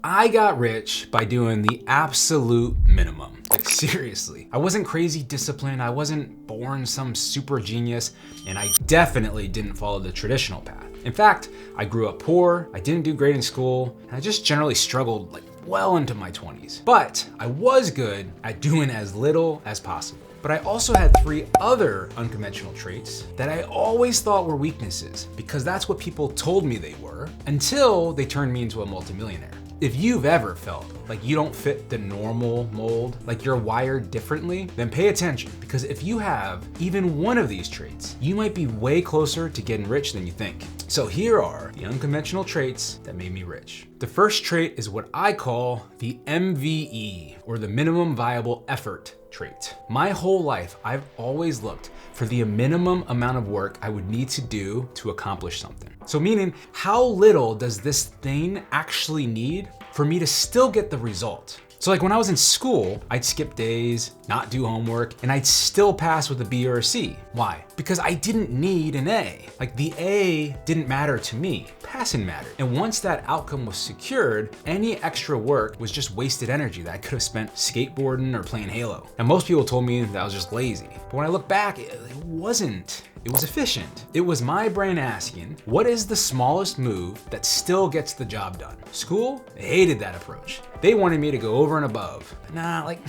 I got rich by doing the absolute minimum. Like seriously, I wasn't crazy disciplined, I wasn't born some super genius, and I definitely didn't follow the traditional path. In fact, I grew up poor, I didn't do great in school, and I just generally struggled like well into my 20s. But I was good at doing as little as possible. But I also had 3 other unconventional traits that I always thought were weaknesses because that's what people told me they were until they turned me into a multimillionaire. If you've ever felt like you don't fit the normal mold, like you're wired differently, then pay attention, because if you have even one of these traits, you might be way closer to getting rich than you think. So here are the unconventional traits that made me rich. The first trait is what I call the MVE, or the minimum viable effort trait. My whole life, I've always looked for the minimum amount of work I would need to do to accomplish something. So meaning, how little does this thing actually need for me to still get the result? So like when I was in school, I'd skip days, not do homework, and I'd still pass with a B or a C. Why? Because I didn't need an A. Like the A didn't matter to me, passing mattered. And once that outcome was secured, any extra work was just wasted energy that I could have spent skateboarding or playing Halo. And most people told me that I was just lazy. But when I look back, it wasn't. It was efficient. It was my brain asking, what is the smallest move that still gets the job done? School, they hated that approach. They wanted me to go over and above. Nah, like,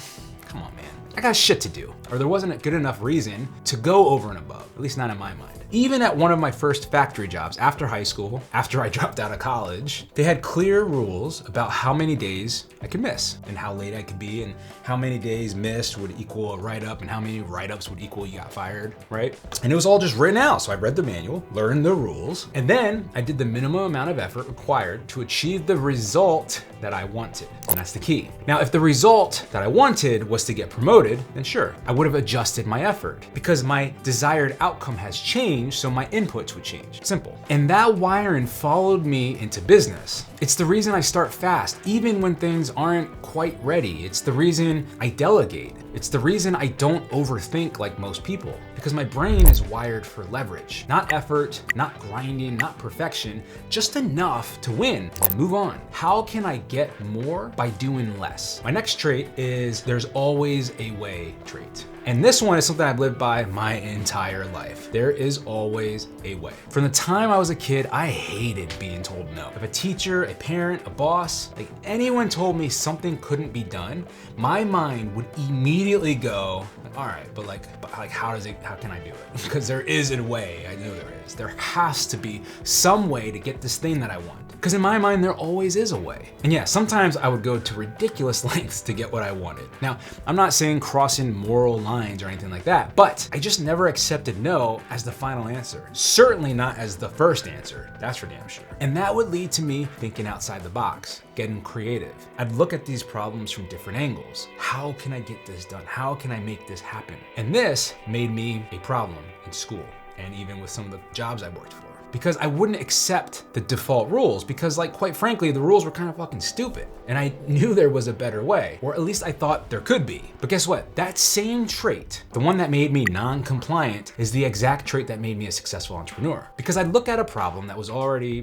come on, man. I got shit to do. Or there wasn't a good enough reason to go over and above, at least not in my mind. Even at one of my first factory jobs after high school, after I dropped out of college, they had clear rules about how many days I could miss and how late I could be and how many days missed would equal a write-up and how many write-ups would equal you got fired, right? And it was all just written out. So I read the manual, learned the rules, and then I did the minimum amount of effort required to achieve the result that I wanted. And that's the key. Now, if the result that I wanted was to get promoted, then sure, I would have adjusted my effort because my desired outcome has changed, so my inputs would change. Simple. And that wiring followed me into business. It's the reason I start fast, even when things aren't quite ready. It's the reason I delegate. It's the reason I don't overthink like most people, because my brain is wired for leverage, not effort, not grinding, not perfection, just enough to win and move on. How can I get more by doing less? My next trait is there's always a way trait. And this one is something I've lived by my entire life. There is always a way. From the time I was a kid, I hated being told no. If a teacher, a parent, a boss, like anyone told me something couldn't be done, my mind would immediately go, all right, but how can I do it? Because there is a way, I know there is. There has to be some way to get this thing that I want. Because in my mind, there always is a way. And yeah, sometimes I would go to ridiculous lengths to get what I wanted. Now, I'm not saying crossing moral lines or anything like that, but I just never accepted no as the final answer. Certainly not as the first answer, that's for damn sure. And that would lead to me thinking outside the box, getting creative. I'd look at these problems from different angles. How can I get this done? How can I make this happen? And this made me a problem in school and even with some of the jobs I worked for. Because I wouldn't accept the default rules because, like, quite frankly, the rules were kind of fucking stupid. And I knew there was a better way, or at least I thought there could be. But guess what? That same trait, the one that made me non-compliant, is the exact trait that made me a successful entrepreneur. Because I'd look at a problem that was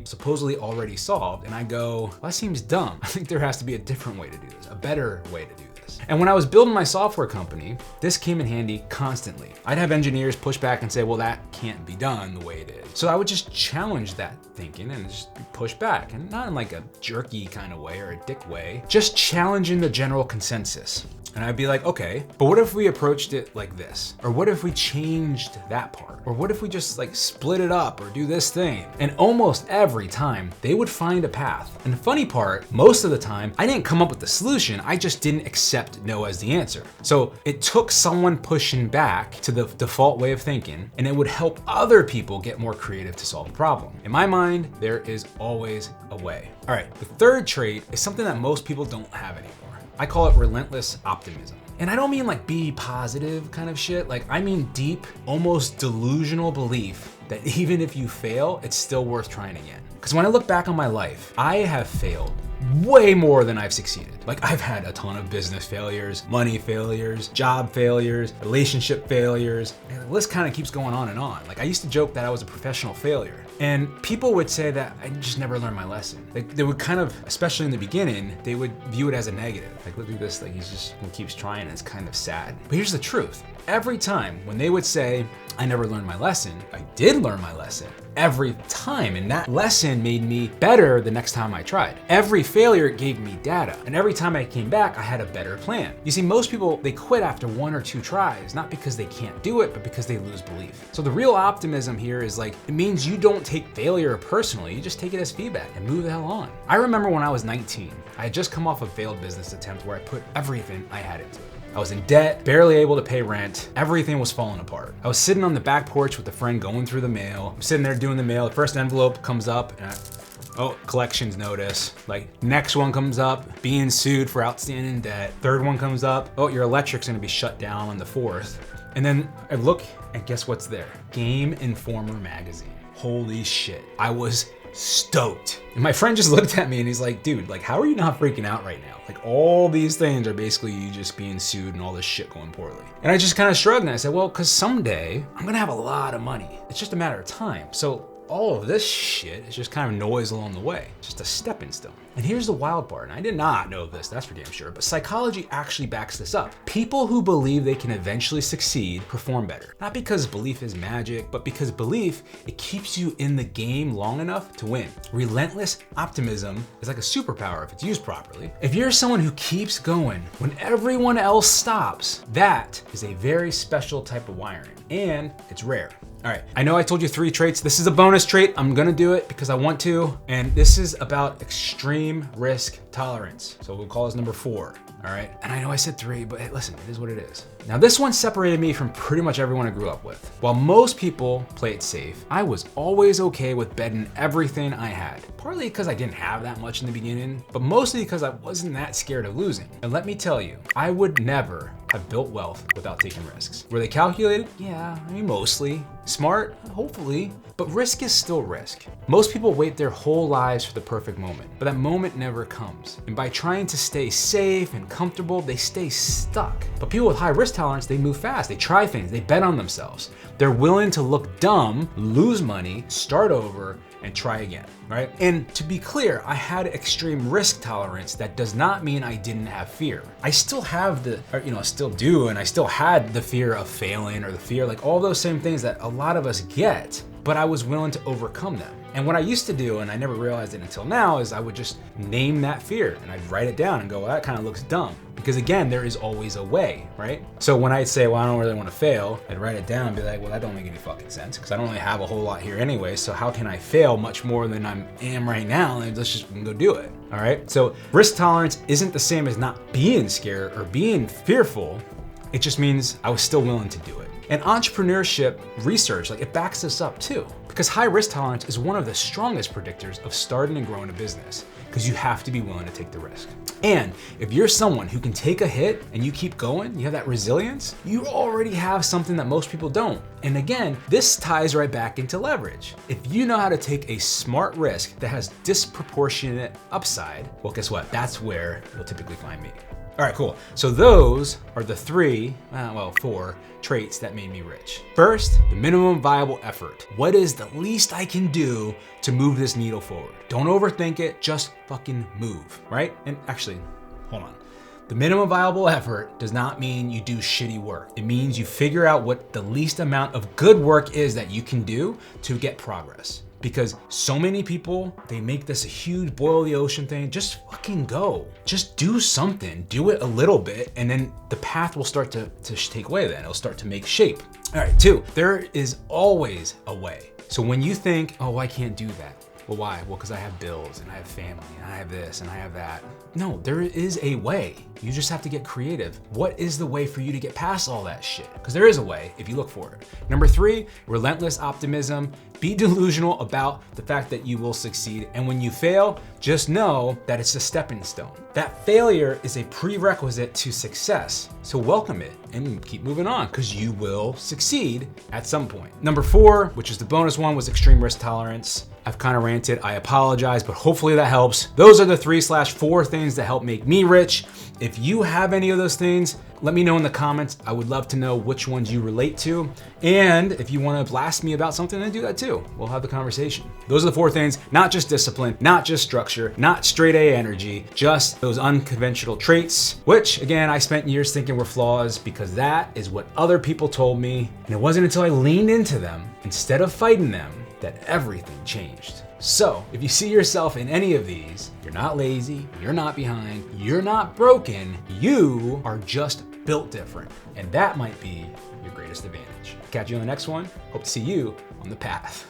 supposedly already solved, and I go, well, that seems dumb. I think there has to be a different way to do this, a better way to do this. And when I was building my software company, this came in handy constantly. I'd have engineers push back and say, well, that can't be done the way it is. So I would just challenge that thinking and just push back, and not in like a jerky kind of way or a dick way, just challenging the general consensus. And I'd be like, okay, but what if we approached it like this? Or what if we changed that part? Or what if we just like split it up or do this thing? And almost every time they would find a path. And the funny part, most of the time, I didn't come up with the solution, I just didn't accept no as the answer. So it took someone pushing back to the default way of thinking, and it would help other people get more creative to solve a problem. In my mind, there is always a way. All right, the third trait is something that most people don't have anymore. I call it relentless optimism. And I don't mean like be positive kind of shit. Like I mean deep, almost delusional belief that even if you fail, it's still worth trying again. Because when I look back on my life, I have failed way more than I've succeeded. Like I've had a ton of business failures, money failures, job failures, relationship failures, and the list kind of keeps going on and on. Like I used to joke that I was a professional failure. And people would say that I just never learned my lesson. Like they would kind of, especially in the beginning, they would view it as a negative. Like, look at this, like he keeps trying and it's kind of sad. But here's the truth. Every time when they would say, I never learned my lesson, I did learn my lesson every time. And that lesson made me better the next time I tried. Every failure gave me data. And every time I came back, I had a better plan. You see, most people, they quit after 1 or 2 tries, not because they can't do it, but because they lose belief. So the real optimism here is like, it means you don't take failure personally, you just take it as feedback and move the hell on. I remember when I was 19, I had just come off a failed business attempt where I put everything I had into it. I was in debt, barely able to pay rent, everything was falling apart. I was sitting on the back porch with a friend going through the mail. I'm sitting there doing the mail, the first envelope comes up and collections notice. Like, next one comes up, being sued for outstanding debt. Third one comes up, your electric's gonna be shut down on the 4th. And then I look and guess what's there? Game Informer magazine. Holy shit, I was stoked. And my friend just looked at me and he's like, dude, like, how are you not freaking out right now? Like, all these things are basically you just being sued and all this shit going poorly. And I just kind of shrugged and I said, well, because someday I'm gonna have a lot of money. It's just a matter of time. So all of this shit is just kind of noise along the way, just a stepping stone. And here's the wild part, and I did not know this, that's for damn sure, but psychology actually backs this up. People who believe they can eventually succeed perform better. Not because belief is magic, but because belief, it keeps you in the game long enough to win. Relentless optimism is like a superpower if it's used properly. If you're someone who keeps going when everyone else stops, that is a very special type of wiring, and it's rare. All right, I know I told you 3 traits. This is a bonus trait. I'm gonna do it because I want to. And this is about extreme risk tolerance. So we'll call this number 4, all right? And I know I said 3, but hey, listen, it is what it is. Now this one separated me from pretty much everyone I grew up with. While most people play it safe, I was always okay with betting everything I had. Partly because I didn't have that much in the beginning, but mostly because I wasn't that scared of losing. And let me tell you, I would never have built wealth without taking risks. Were they calculated? Yeah, I mean, mostly. Smart? Hopefully. But risk is still risk. Most people wait their whole lives for the perfect moment, but that moment never comes. And by trying to stay safe and comfortable, they stay stuck. But people with high risk tolerance, they move fast, they try things, they bet on themselves. They're willing to look dumb, lose money, start over, and try again, right? And to be clear, I had extreme risk tolerance. That does not mean I didn't have fear. I still have still do, and I still had the fear of failing or the fear, like all those same things that a lot of us get, but I was willing to overcome them. And what I used to do, and I never realized it until now, is I would just name that fear and I'd write it down and go, well, that kind of looks dumb. Because again, there is always a way, right? So when I'd say, well, I don't really want to fail, I'd write it down and be like, well, that don't make any fucking sense because I don't really have a whole lot here anyway. So how can I fail much more than I am right now? And let's just go do it, all right? So risk tolerance isn't the same as not being scared or being fearful. It just means I was still willing to do it. And entrepreneurship research, like, it backs this up too, because high risk tolerance is one of the strongest predictors of starting and growing a business, because you have to be willing to take the risk. And if you're someone who can take a hit and you keep going, you have that resilience, you already have something that most people don't. And again, this ties right back into leverage. If you know how to take a smart risk that has disproportionate upside, well, guess what? That's where you'll typically find me. All right, cool. So those are the 4 traits that made me rich. First, the minimum viable effort. What is the least I can do to move this needle forward? Don't overthink it, just fucking move, right? And actually, hold on. The minimum viable effort does not mean you do shitty work. It means you figure out what the least amount of good work is that you can do to get progress. Because so many people, they make this a huge boil the ocean thing. Just fucking go. Just do something. Do it a little bit, and then the path will start to take away then. It'll start to make shape. All right, 2, there is always a way. So when you think, oh, I can't do that. Well, why? Well, because I have bills and I have family and I have this and I have that. No, there is a way. You just have to get creative. What is the way for you to get past all that shit? Because there is a way if you look for it. Number 3, relentless optimism. Be delusional about the fact that you will succeed. And when you fail, just know that it's a stepping stone. That failure is a prerequisite to success. So welcome it and keep moving on, because you will succeed at some point. Number 4, which is the bonus one, was extreme risk tolerance. I've kind of ranted, I apologize, but hopefully that helps. Those are the 3/4 things that help make me rich. If you have any of those things, let me know in the comments. I would love to know which ones you relate to. And if you want to blast me about something, then do that too. We'll have the conversation. Those are the 4 things, not just discipline, not just structure, not straight A energy, just those unconventional traits, which again, I spent years thinking were flaws because that is what other people told me. And it wasn't until I leaned into them instead of fighting them that everything changed. So if you see yourself in any of these, you're not lazy, you're not behind, you're not broken, you are just built different. And that might be your greatest advantage. Catch you on the next one. Hope to see you on the path.